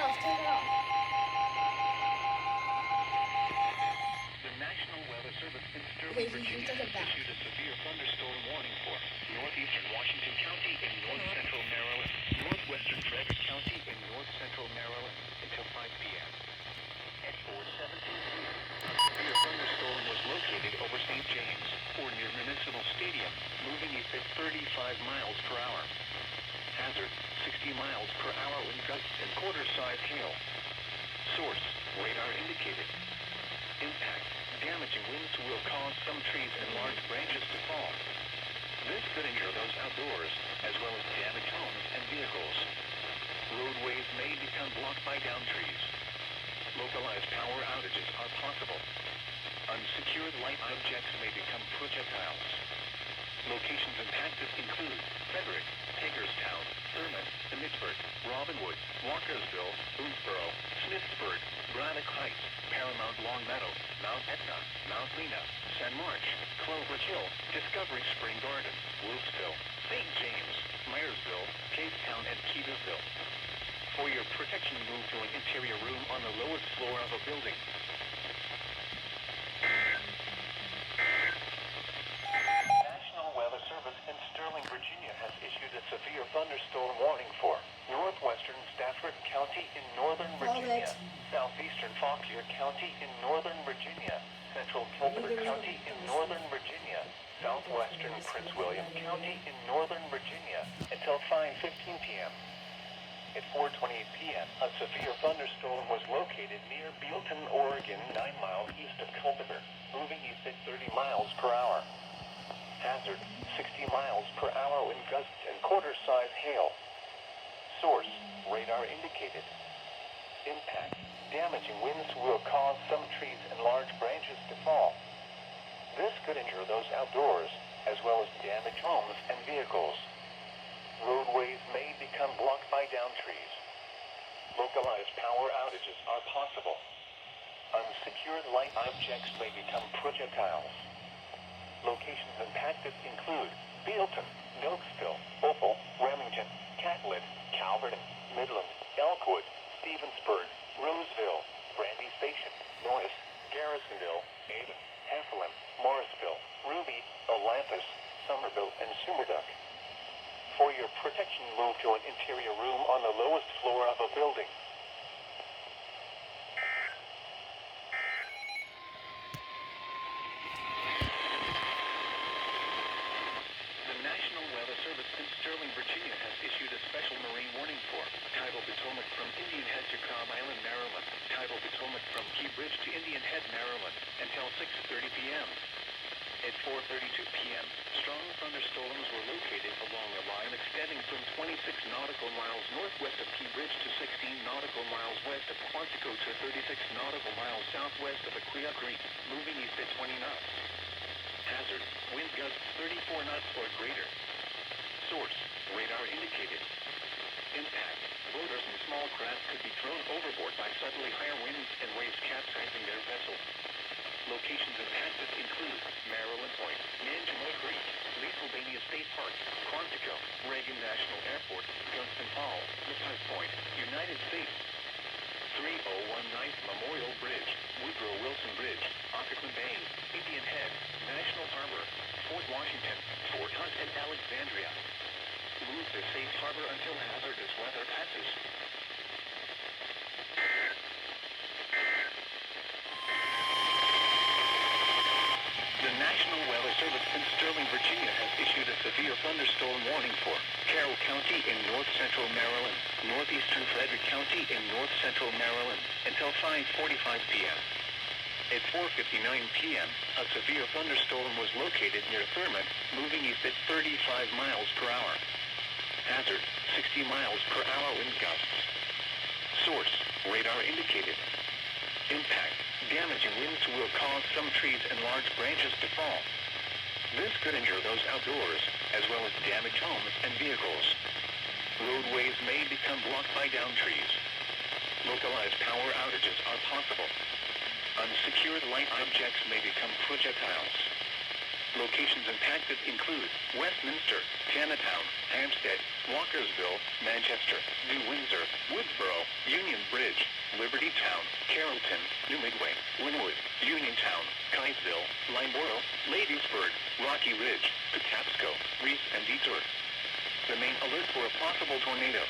off, turn it off. The National Weather Service in Sterling, Virginia, issued a severe thunderstorm warning for northeastern Washington County in north-central Maryland, northwestern Frederick County in north-central Maryland until 5 p.m. At 4:17 p.m., a severe thunderstorm was located over St. James, or near Municipal Stadium, moving east at 35 miles per hour. Hazard, 60 miles per hour wind gusts and quarter-size hail. Source, radar indicated. Impact, damaging winds will cause some trees and large branches to fall. This could injure those outdoors, as well as damage homes and vehicles. Roadways may become blocked by downed trees. Localized power outages are possible. Unsecured light objects may become projectiles. Locations impacted include Frederick, Hagerstown, Thurman, Emmitsburg, Robinwood, Walkersville, Boonesboro, Smithsburg, Braddock Heights, Paramount Long Meadow, Mount Etna, Mount Lena, San March, Clover Hill, Discovery Spring Garden, Wolfsville, St. James, Myersville, Cape Town, and Keevisville. For your protection, move to an interior room on the lowest floor of a building. National Weather Service in Sterling, Virginia has issued a severe thunderstorm warning for northwestern Stafford County in northern Virginia, southeastern Fauquier County in northern Virginia, central Culpeper County in northern Virginia, southwestern Prince William County in northern Virginia until 5:15 p.m. At 4:28 p.m., a severe thunderstorm was located near Bealton, Oregon, 9 miles east of Culpeper, moving east at 30 miles per hour. Hazard, 60 miles per hour wind gusts and quarter-size hail. Source, radar indicated. Impact, damaging winds will cause some trees and large branches to fall. This could injure those outdoors, as well as damage homes and vehicles. Roadways may become blocked by downed trees. Localized power outages are possible. Unsecured light objects may become projectiles. Locations impacted include Bealton, Milksville, Opal, Remington, Catlett, Calverton, Midland, Elkwood, Stevensburg, Roseville, Brandy Station, Norris, Garrisonville, Ada, Heflin, Morrisville, Ruby, Olanthus, Somerville, and Sumerduck. For your protection, move to an interior room on the lowest floor of a building. The National Weather Service in Sterling, Virginia has issued a special marine warning for tidal Potomac from Indian Head to Cobb Island, Maryland, tidal Potomac from Key Bridge to Indian Head, Maryland, until 6:30 p.m. At 4:32 p.m., strong thunderstorms were located along a line extending from 26 nautical miles northwest of Key Bridge to 16 nautical miles west of Quantico to 36 nautical miles southwest of Aquia Creek, moving east at 20 knots. Hazard, wind gusts 34 knots or greater. Source, radar indicated. Impact, boaters and small craft could be thrown overboard by suddenly higher winds and waves capsizing their vessel. Locations impacted include Maryland Point, Nanjemoy Creek, Pennsylvania State Park, Quantico, Reagan National Airport, Gunston Hall, Lippitt Point, United States. 3019 Memorial Bridge, Woodrow Wilson Bridge, Occoquan Bay, Indian Head, National Harbor, Fort Washington, Fort Hunt, and Alexandria. Move to safe harbor until hazardous weather passes. The National Weather Service in Sterling, Virginia has issued a severe thunderstorm warning for Carroll County in north-central Maryland, northeastern Frederick County in north-central Maryland, until 5:45 p.m. At 4:59 p.m., a severe thunderstorm was located near Thurman, moving east at 35 miles per hour. Hazard, 60 miles per hour wind gusts. Source, radar indicated. Impact, damaging winds will cause some trees and large branches to fall. This could injure those outdoors, as well as damage homes and vehicles. Roadways may become blocked by downed trees. Localized power outages are possible. Unsecured light objects may become projectiles. Locations impacted include Westminster, Chinatown, Hampstead, Walkersville, Manchester, New Windsor, Woodsboro, Union Bridge, Liberty Town, Carrollton, New Midway, Linwood, Uniontown, Kitesville, Limeboro, Ladysburg, Rocky Ridge, Patapsco, Reese, and Detour. Remain alert for a possible tornado.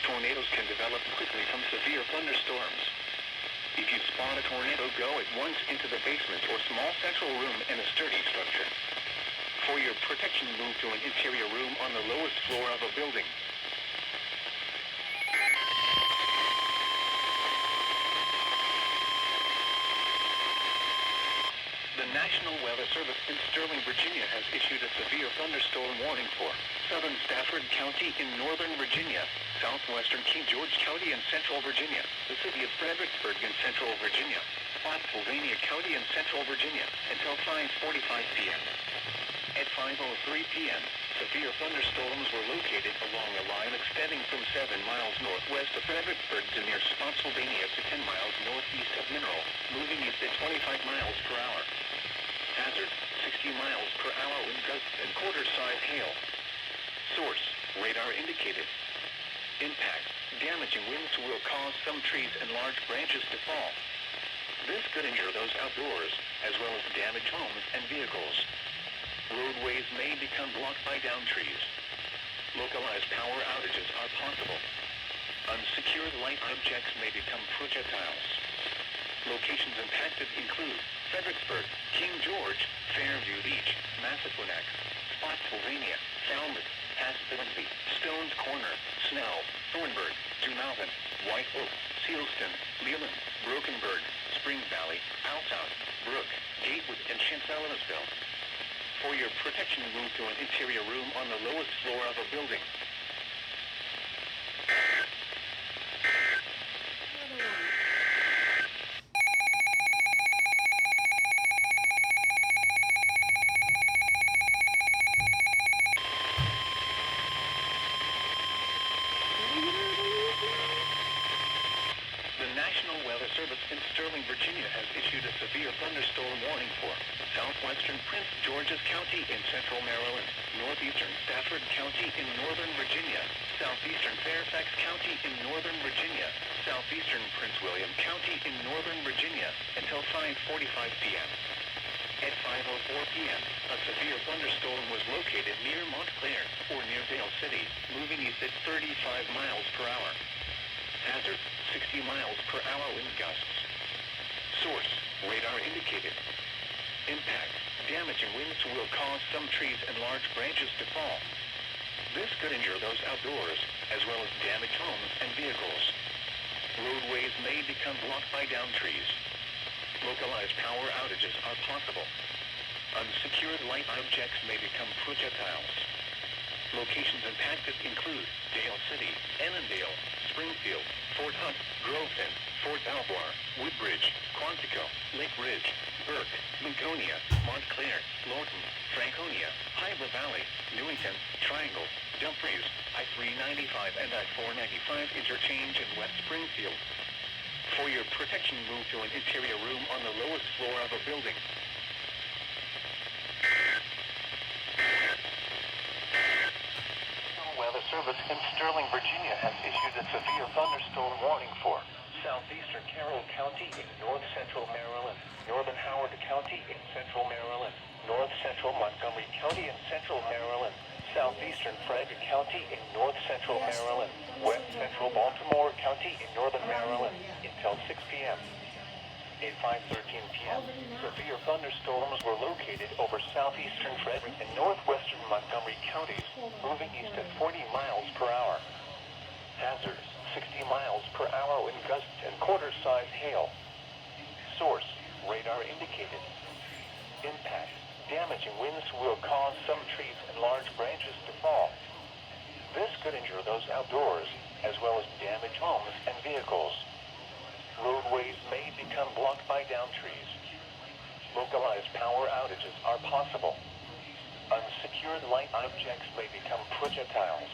Tornadoes can develop quickly from severe thunderstorms. If you spot a tornado, go at once into the basement or small central room in a sturdy structure. For your protection, move to an interior room on the lowest floor of a building. The National Weather Service in Sterling, Virginia has issued a severe thunderstorm warning for southern Stafford County in northern Virginia, southwestern King George County in central Virginia, the city of Fredericksburg in central Virginia, Spotsylvania County in central Virginia, until 5:45 p.m. At 5:03 p.m., severe thunderstorms were located along a line extending from 7 miles northwest of Fredericksburg to near Spotsylvania to 10 miles northeast of Mineral, moving east at 25 miles per hour. Hazard, 60 miles per hour wind gusts and quarter-size hail. Source, radar indicated. Impact, damaging winds will cause some trees and large branches to fall. This could injure those outdoors, as well as damage homes and vehicles. Roadways may become blocked by downed trees. Localized power outages are possible. Unsecured light objects may become projectiles. Locations impacted include Fredericksburg, King George, Fairview Beach, Massaquoi, Spotsylvania, Falmouth, Haspilsby, Stones Corner, Snell, Thornburg, Dunalvin, White Oak, Sealston, Leland, Brokenburg, Spring Valley, Altown, Brook, Gatewood, and Chancellorsville. For your protection, move to an interior room on the lowest floor of a building. The National Weather Service in Sterling, Virginia has issued a severe thunderstorm warning for southwestern Prince George's County in central Maryland, northeastern Stafford County in northern Virginia, southeastern Fairfax County in northern Virginia, southeastern Prince William County in northern Virginia, until 5:45 p.m. At 5:04 p.m., a severe thunderstorm was located near Montclair, or near Dale City, moving east at 35 miles per hour. Hazard, 60 miles per hour wind gusts. Source, radar indicated. Impact, damaging winds will cause some trees and large branches to fall. This could injure those outdoors, as well as damage homes and vehicles. Roadways may become blocked by downed trees. Localized power outages are possible. Unsecured light objects may become projectiles. Locations impacted include Dale City, Annandale, Springfield, Fort Hunt, Groveton, Fort Belvoir, Woodbridge, Quantico, Lake Ridge, Burke, Lincolnia, Montclair, Lorton, Franconia, Hyber Valley, Newington, Triangle, Dumfries, I-395 and I-495 interchange in West Springfield. For your protection, move to an interior room on the lowest floor of a building. Weather Service in Sterling, Virginia has issued a severe thunderstorm warning for southeastern Carroll County in north central Maryland, northern Howard County in central Maryland, north central Montgomery County in central Maryland, southeastern Frederick County in north central Maryland, west central Baltimore County in northern Maryland until 6 p.m. At 5:13 p.m., severe thunderstorms were located over southeastern Frederick and northwestern Montgomery counties, moving east at 40 miles per hour. Hazard, 60 miles per hour wind gusts and quarter-size hail. Source, radar indicated. Impact, damaging winds will cause some trees and large branches to fall. This could injure those outdoors, as well as damage homes and vehicles. Roadways may become blocked by downed trees. Localized power outages are possible. Unsecured light objects may become projectiles.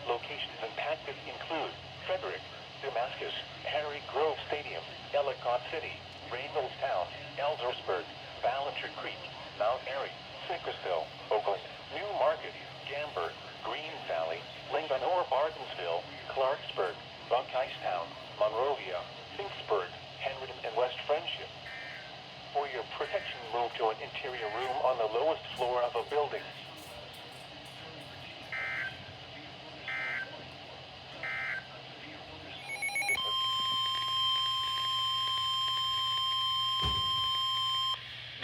Locations impacted include Frederick, Damascus, Harry Grove Stadium, Ellicott City, Rainvillestown, Eldersburg, Ballinger Creek, Mount Airy, Bakersville, Oakland, New Market, Gamburg, Green Valley, Linganore, Bartonsville, Clarksburg, Buckeystown, Monrovia, Finksburg, Henderson, and West Friendship. For your protection, move to an interior room on the lowest floor of a building.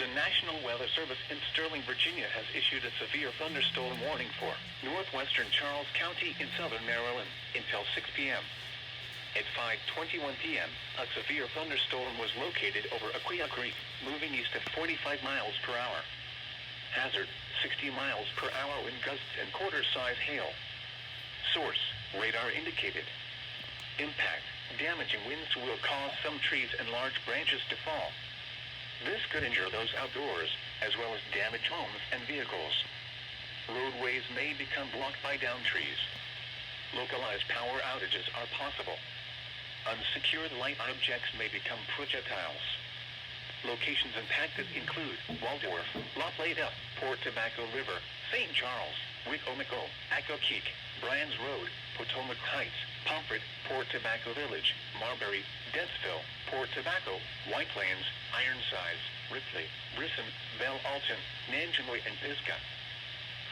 The National Weather Service in Sterling, Virginia has issued a severe thunderstorm warning for northwestern Charles County in southern Maryland until 6 p.m. At 5:21 p.m., a severe thunderstorm was located over Aquia Creek, moving east at 45 miles per hour. Hazard, 60 miles per hour wind gusts and quarter-size hail. Source, radar indicated. Impact, damaging winds will cause some trees and large branches to fall. This could injure those outdoors, as well as damage homes and vehicles. Roadways may become blocked by downed trees. Localized power outages are possible. Unsecured light objects may become projectiles. Locations impacted include Waldorf, La Plata, Port Tobacco River, St. Charles, Wicomico, Accokeek, Bryan's Road, Potomac Heights, Pomfret, Port Tobacco Village, Marbury, Dentsville, Port Tobacco, White Plains, Ironsides, Ripley, Brisson, Belle Alton, Nanjanoy, and Pisgah.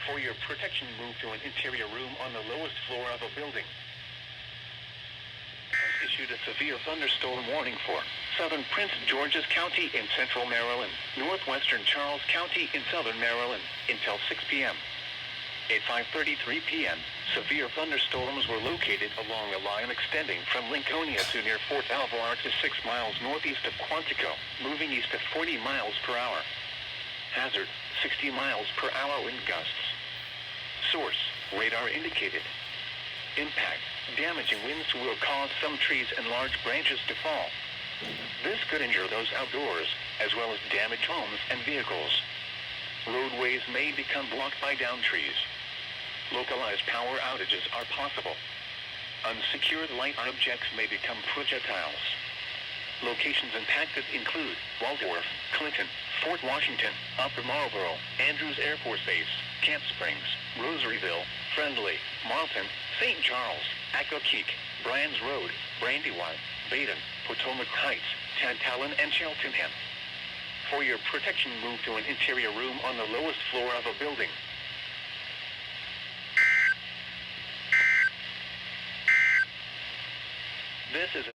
For your protection, move to an interior room on the lowest floor of a building. Has issued a severe thunderstorm warning for southern Prince George's County in central Maryland, northwestern Charles County in southern Maryland until 6 p.m. At 5:33 p.m., severe thunderstorms were located along a line extending from Lincolnia to near Fort Alvar to 6 miles northeast of Quantico, moving east at 40 miles per hour. Hazard, 60 miles per hour wind gusts. Source, radar indicated. Impact, damaging winds will cause some trees and large branches to fall. This could injure those outdoors, as well as damage homes and vehicles. Roadways may become blocked by downed trees. Localized power outages are possible. Unsecured light objects may become projectiles. Locations impacted include Waldorf, Clinton, Fort Washington, Upper Marlboro, Andrews Air Force Base, Camp Springs, Rosaryville, Friendly, Marlton, St. Charles, Accokeek, Bryan's Road, Brandywine, Baden, Potomac Heights, Tantalon, and Cheltenham. For your protection, move to an interior room on the lowest floor of a building.